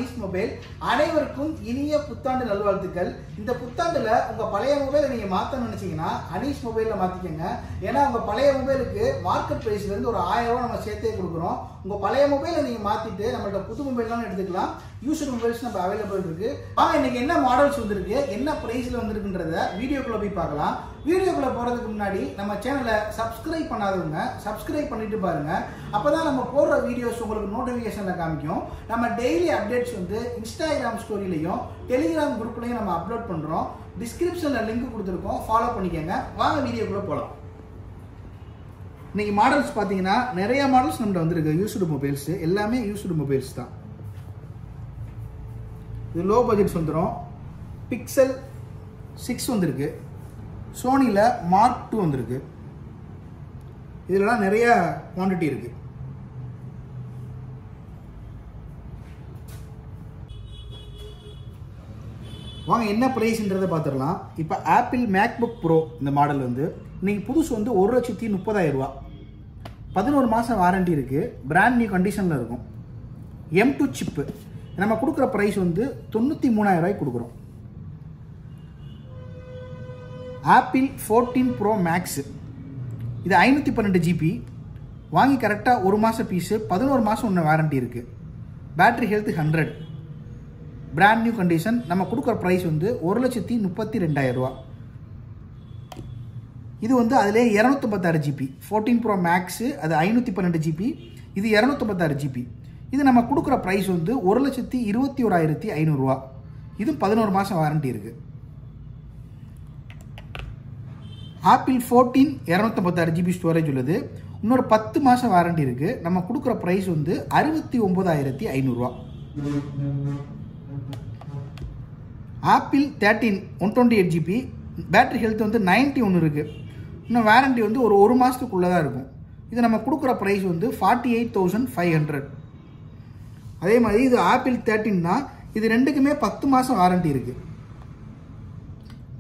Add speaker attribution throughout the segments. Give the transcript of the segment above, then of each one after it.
Speaker 1: Anis mobile. அனைவருக்கும் இனிய புத்தாண்டு நல்வாழ்த்துக்கள். இந்த புத்தாண்டுல உங்க பழைய மொபைலை நீங்க மாத்த நினைச்சீங்கன்னா அனிஸ் மொபைல்ல மாத்திக்கங்க. ஏன்னா உங்க பழைய மொபைலுக்கு மார்க்கெட் பிரைஸ்ல இருந்து ஒரு 1000 ரூபாய் நம்ம சேர்த்தே கொடுக்குறோம். உங்க பழைய மொபைலை நீங்க மாத்திட்டு நம்மள்ட்ட புது மொபைல்லாம் எடுத்துக்கலாம். யூஸ்டு மொபைல்ஸ் நம்ம அவைலபிள் இருக்கு. வாங்க இன்னைக்கு என்ன மாடல்ஸ் வந்திருக்கு, என்ன பிரைஸ்ல வந்திருக்குன்றத வீடியோக்குள்ள போய் பார்க்கலாம். வீடியோக்குள்ள போறதுக்கு முன்னாடி நம்ம சேனலை சப்ஸ்கிரைப் பண்ணாதவங்க சப்ஸ்கிரைப் பண்ணிட்டு பாருங்க. அப்பதான் நம்ம போடுற வீடியோஸ் உங்களுக்கு நோட்டிபிகேஷன்ல காமிக்கும். நம்ம டெய்லி அப்டேட்ஸ் வந்து இன்ஸ்டாகிராம் ஸ்டோரியிலையும் டெலிகிராம் குரூப்லையும் நம்ம அப்லோட் பண்றோம். டிஸ்கிரிப்ஷன்ல லிங்க் கொடுத்துருக்கோம், ஃபாலோ பண்ணிக்கங்க. வாங்க வீடியோக்குள்ள போலாம். இன்னைக்கு மாடல்ஸ் பார்த்தீங்கன்னா நிறைய மாடல்ஸ் நம்மகிட்ட வந்திருக்கு. யூஸ்டு மொபைல்ஸ் எல்லாமே யூஸ்டு மொபைல்ஸ் தான். இது லோ பட்ஜெட்ஸ் வந்துடும். பிக்சல் 6 வந்திருக்கு. சோனியில் மார்க் 2 வந்திருக்கு. இதெல்லாம் நிறைய குவான்டிட்டி இருக்கு. வாங்க என்ன பிரைஸ்ன்றதை பார்த்துடலாம். இப்போ ஆப்பிள் மேக்புக் ப்ரோ இந்த மாடல் வந்து இன்னைக்கு புதுசு வந்து 1,30,000 ரூபா. 11 மாதம் வாரண்டி இருக்குது. பிராண்ட் நியூ கண்டிஷனில் இருக்கும். M2 சிப்பு நம்ம கொடுக்குற ப்ரைஸ் வந்து 93,000 ரூபாய்க்கு கொடுக்குறோம். ஆப்பிள் 14 ப்ரோ மேக்ஸ் இது 512 GB. வாங்கி கரெக்டாக 1 மாதம் பீஸு, 11 மாதம் ஒன்று வாரண்டி இருக்குது. Battery health 100. Brand new condition. நம்ம கொடுக்குற ப்ரைஸ் வந்து 1,32,000 ரூபா. இது வந்து அதிலே 256 GB. 14 ப்ரோ மேக்ஸு அது 512 GB. இது 256 GB. இது நம்ம கொடுக்குற ப்ரைஸ் வந்து 1,21,500 ரூபா. இது 11 மாதம் வாரண்டி இருக்குது. ஆப்பிள் 14 256 GB ஸ்டோரேஜ் உள்ளது. இன்னொரு 10 மாதம் வாரண்டி இருக்குது. நம்ம கொடுக்குற ப்ரைஸ் வந்து 69,500 ரூபா. Apple 13 128 GB. பேட்டரி ஹெல்த் வந்து 91 இருக்குது. இன்னும் வாரண்டி வந்து ஒரு மாதத்துக்குள்ளே தான் இருக்கும். இது நம்ம கொடுக்குற ப்ரைஸ் வந்து 48,500. அதே மாதிரி இது ஆப்பிள் 13 தான். இது ரெண்டுக்குமே 10 மாதம் வாரண்டி இருக்குது.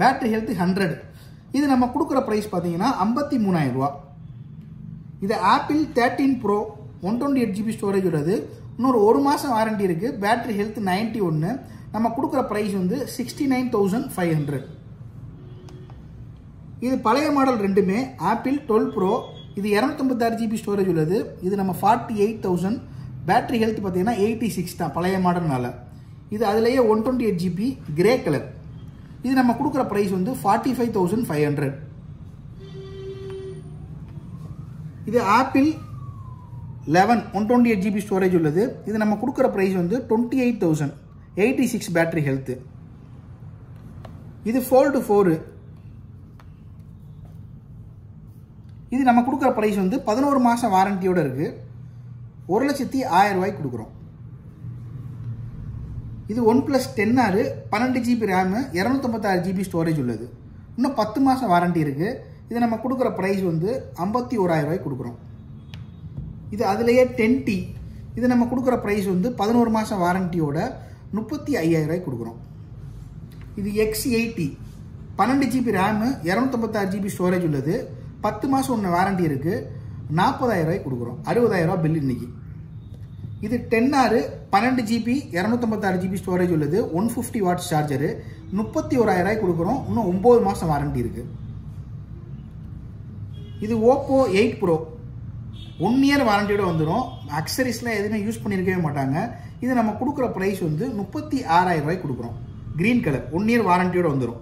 Speaker 1: Battery health 100. இது நம்ம கொடுக்குற ப்ரைஸ் பார்த்தீங்கன்னா 53,000 ரூபா. இது ஆப்பிள் 13 ப்ரோ 128 GB ஸ்டோரேஜ் உள்ளது. இன்னொரு 1 மாதம் வாரண்டி இருக்குது. Battery health 91. நம்ம கொடுக்குற ப்ரைஸ் வந்து 69,500. இது பழைய மாடல் ரெண்டுமே. ஆப்பிள் 12 ப்ரோ இது 256 GB ஸ்டோரேஜ் உள்ளது. இது நம்ம 48,000. பேட்டரி ஹெல்த் பார்த்தீங்கன்னா 86 தான் பழைய மாடல்னால. இது அதுலேயே 128 GB கிரே கலர். இது நம்ம கொடுக்குற ப்ரைஸ் வந்து 45,500. இது ஆப்பிள் 11 128 GB ஸ்டோரேஜ் உள்ளது. இது நம்ம கொடுக்குற ப்ரைஸ் வந்து 28,000. 86 பேட்டரி ஹெல்த். இது Fold 4. இது நம்ம கொடுக்குற ப்ரைஸ் வந்து 11 மாதம் வாரண்டியோட இருக்குது. 1,10,000 ரூபாய்க்கு கொடுக்குறோம். இது OnePlus 10R 12 GB RAM 256 GB storage உள்ளது. இன்னும் 10 மாதம் வாரண்டி இருக்குது. இது நம்ம கொடுக்குற ப்ரைஸ் வந்து 51,000 ரூபாய்க்கு கொடுக்குறோம். இது அதுலேயே 10T. இது நம்ம கொடுக்குற ப்ரைஸ் வந்து 11 மாதம் வாரண்டியோட 35,000 ரூபாய்க்கு கொடுக்குறோம். இது X80 12 GB RAM 256 GB storage உள்ளது. 10 மாதம் ஒன்று வாரண்டி இருக்குது. 40,000 ரூபாய்க்கு கொடுக்குறோம். 60,000 ரூபா பில் இன்னைக்கு. இது 10R 12 GB 256 GB ஸ்டோரேஜ் உள்ளது. 150 வாட்ஸ் சார்ஜரு. 31,000 ரூபாய்க்கு கொடுக்குறோம். இன்னும் 9 மாதம் வாரண்டி இருக்குது. இது Oppo 8 Pro 1 இயர் வாரண்டியோட வந்துடும். அக்சரிஸ்லாம் எதுவுமே யூஸ் பண்ணியிருக்கவே மாட்டாங்க. இது நம்ம கொடுக்குற ப்ரைஸ் வந்து 36,000 ரூபாய்க்கு கொடுக்குறோம். க்ரீன் கலர் 1 இயர் வாரண்டியோட வந்துடும்.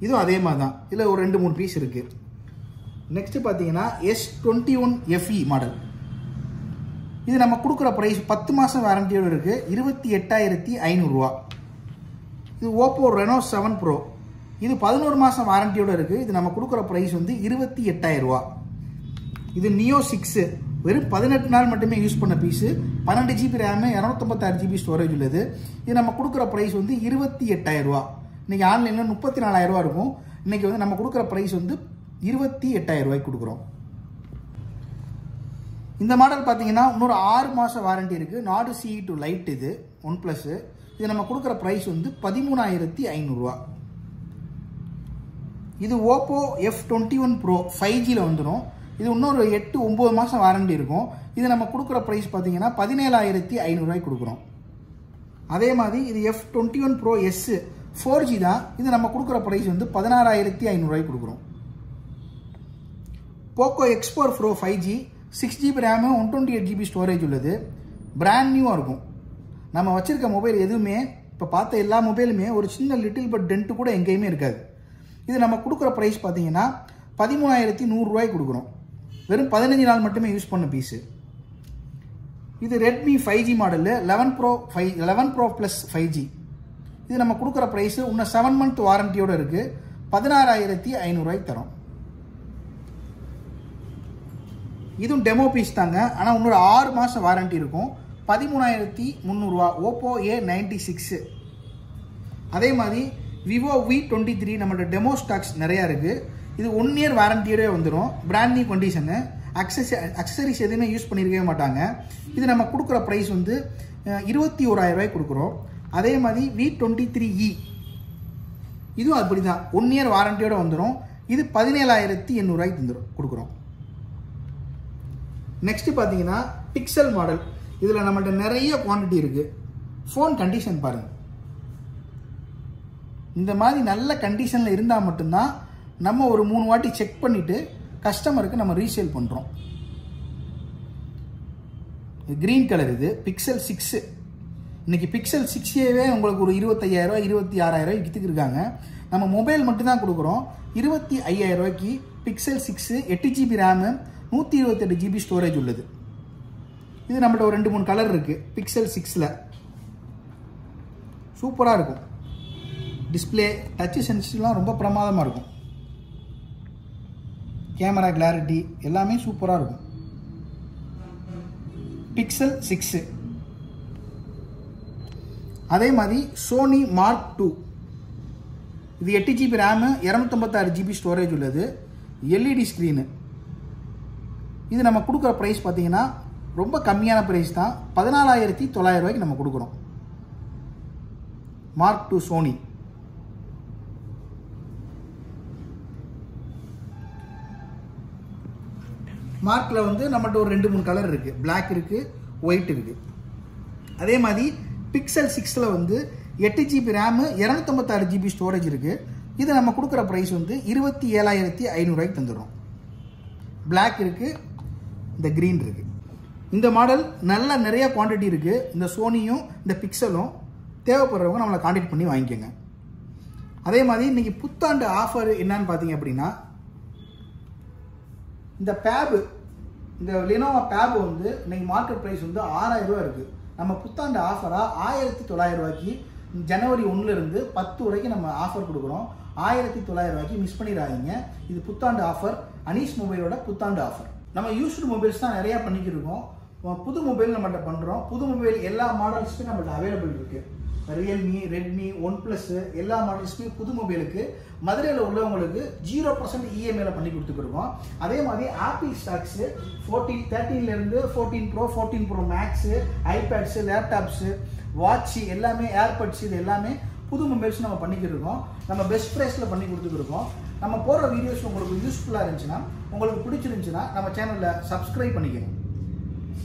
Speaker 1: இதுவும் அதே மாதிரி தான். இதில் ஒரு 2-3 பீஸ் இருக்குது. நெக்ஸ்ட் பார்த்தீங்கன்னா S21 FE மாடல். இது நம்ம கொடுக்குற ப்ரைஸ் 10 மாதம் வாரண்டியோடு இருக்குது. 28,500 ரூபா. இது Oppo Reno 7 Pro. இது 11 மாதம் வாரண்டியோடு இருக்குது. இது நம்ம கொடுக்குற ப்ரைஸ் வந்து 28,000 ரூபா. இது Neo 6 வெறும் 18 நாள் மட்டுமே யூஸ் பண்ண piece. 12 GB RAM 256 GB storage உள்ளது. இது நம்ம கொடுக்குற ப்ரைஸ் வந்து 28,000 ரூபா. இன்றைக்கி ஆன்லைனில் 34,000 ரூபா இருக்கும். இன்றைக்கி வந்து நம்ம கொடுக்குற ப்ரைஸ் வந்து 28,000 ரூபாய்க்கு கொடுக்குறோம். இந்த மாடல் பார்த்தீங்கன்னா இன்னொரு 6 மாதம் வாரண்டி இருக்குது. நாடு CE2 லைட் இது OnePlus. இது நம்ம கொடுக்குற ப்ரைஸ் வந்து 13,500 ரூபா. இது Oppo F21 Pro 5Gல வந்துடும். இது இன்னொரு 8-9 மாதம் வாரண்டி இருக்கும். இது நம்ம கொடுக்குற ப்ரைஸ் பார்த்தீங்கன்னா 17,500 ரூபாய்க்கு கொடுக்குறோம். அதே மாதிரி இது F21 Pro S 4G தான். இது நம்ம கொடுக்குற ப்ரைஸ் வந்து 16,500 ரூபாய்க்கு கொடுக்குறோம். Poco X4 Pro 5G 6GB RAM 128GB storage உள்ளது. பிராண்ட் நியூவாக இருக்கும். நம்ம வச்சிருக்க மொபைல் எதுவுமே இப்போ பார்த்த எல்லா மொபைலுமே ஒரு சின்ன லிட்டில் பட் டென்ட்டு கூட எங்கேயுமே இருக்காது. இது நம்ம கொடுக்குற ப்ரைஸ் பார்த்தீங்கன்னா 13,100 ரூபாய்க்கு கொடுக்குறோம். வெறும் 15 நாள் மட்டுமே யூஸ் பண்ண பீஸு. இது Redmi 5G model 11 Pro Plus 5G. இது நம்ம கொடுக்குற ப்ரைஸு இன்னும் 7 month வாரண்டியோடு இருக்குது. 16,500 ரூபாய்க்கு தரோம். இதுவும் டெமோ பீஸ் தாங்க. ஆனால் இன்னொரு 6 மாதம் வாரண்டி இருக்கும். 13,300 ரூபா. Oppo A96. அதே மாதிரி விவோ V23 நம்மளோட டெமோ ஸ்டாக்ஸ் நிறையா இருக்குது. இது 1 year வாரண்டியோட வந்துடும். Brand new condition. அக்சசரிஸ் எதுவுமே யூஸ் பண்ணியிருக்கவே மாட்டாங்க. இது நம்ம கொடுக்குற ப்ரைஸ் வந்து 21,000 ரூபாய்க்கு கொடுக்குறோம். அதே மாதிரி V23E இதுவும் அப்படி தான் 1 year வாரண்டியோட வந்துடும். இது 17,800 ரூபாய்க்கு கொடுக்குறோம். நெக்ஸ்ட் பார்த்தீங்கன்னா பிக்சல் மாடல். இதில் நம்மள்ட்ட நிறைய குவான்டிட்டி இருக்குது. ஃபோன் கண்டிஷன் பாருங்கள். இந்த மாதிரி நல்ல கண்டிஷனில் இருந்தால் மட்டும்தான் நம்ம ஒரு 3 வாட்டி செக் பண்ணிவிட்டு கஸ்டமருக்கு நம்ம ரீசேல் பண்ணுறோம். கிரீன் கலர் இது பிக்சல் 6. இன்னைக்கு பிக்சல் 6ஏவே உங்களுக்கு ஒரு 25,000 26,000 விற்றுக்கிருக்காங்க. நம்ம மொபைல் மட்டும்தான் கொடுக்குறோம். 25,000 ரூபாய்க்கு pixel 6 8GB RAM 128GB storage உள்ளது. இது நம்மள்ட்ட ஒரு 2-3 கலர் இருக்குது. பிக்சல் 6ல் சூப்பராக இருக்கும். டிஸ்பிளே டச் சென்சிட்டிவ்லாம் ரொம்ப பிரமாதமாக இருக்கும். கேமரா கிளாரிட்டி எல்லாமே சூப்பராக இருக்கும். பிக்சல் 6. அதே மாதிரி சோனி மார்க் 2. இது 8GB RAM 256GB ஸ்டோரேஜ் உள்ளது. LED screen. இது நம்ம கொடுக்குற ப்ரைஸ் பார்த்தீங்கன்னா ரொம்ப கம்மியான ப்ரைஸ் தான். 14,900 ரூபாய்க்கு நம்ம கொடுக்குறோம். Mark 2 Sony. மார்க்கில் வந்து நம்மகிட்ட ஒரு 2-3 கலர் இருக்குது. பிளாக் இருக்குது, ஒயிட் இருக்குது. அதே மாதிரி பிக்சல் 6ல் வந்து 8GB RAM 256GB ஸ்டோரேஜ் இருக்குது. இது நம்ம கொடுக்குற ப்ரைஸ் வந்து 27,500 ரூபாய்க்கு தந்துடுறோம். பிளாக் இருக்குது, இந்த க்ரீன் இருக்குது. இந்த மாடல் நல்ல நிறைய குவான்டிட்டி இருக்குது. இந்த சோனியும் இந்த பிக்சலும் தேவைப்படுறவங்க நம்மளை கான்டாக்ட் பண்ணி வாங்கிக்கோங்க. அதே மாதிரி இன்றைக்கி புத்தாண்டு ஆஃபர் என்னன்னு பார்த்தீங்க அப்படின்னா இந்த பேபு, இந்த லினோவா பேபு வந்து இன்னைக்கு மார்க்கெட் ப்ரைஸ் வந்து 6,000 ரூபா இருக்குது. நம்ம புத்தாண்டு ஆஃபராக 1,900 ரூபாய்க்கு ஜனவரி 1லேருந்து 10 வரைக்கும் நம்ம ஆஃபர் கொடுக்குறோம். 1,900 ரூபாய்க்கு மிஸ் பண்ணிடாதீங்க. இது புத்தாண்டு ஆஃபர். அனீஸ் மொபைலோட புத்தாண்டு ஆஃபர். நம்ம யூஸ்டு மொபைல்ஸ் தான் நிறையா பண்ணிக்கிருக்கோம். புது மொபைல் நம்மள்ட்ட பண்ணுறோம். புது மொபைல் எல்லா மாடல்ஸுமே நம்மள்ட்ட அவைலபிள் இருக்குது. ரியல்மி, ரெட்மி, OnePlus எல்லா மாடல்ஸுமே புது மொபைலுக்கு மதுரையில் உள்ளவங்களுக்கு 0% இஎம்ஐயில் பண்ணி கொடுத்துருக்கோம். அதே மாதிரி ஆப்பிள் ஸ்டாக்ஸு 13லேருந்து 14 Pro 14 Pro Max, iPads, laptops, watch எல்லாமே, ஏர்பட்ஸ் இது எல்லாமே புது மொபைல்ஸ் நம்ம பண்ணிக்கிருக்கோம். நம்ம பெஸ்ட் ப்ரைஸில் பண்ணி கொடுத்துருக்கோம். நம்ம போடுற வீடியோஸ் உங்களுக்கு யூஸ்ஃபுல்லாக இருந்துச்சுன்னா, உங்களுக்கு பிடிச்சிருந்துச்சுன்னா நம்ம சேனலில் சப்ஸ்கிரைப் பண்ணிக்கணும்.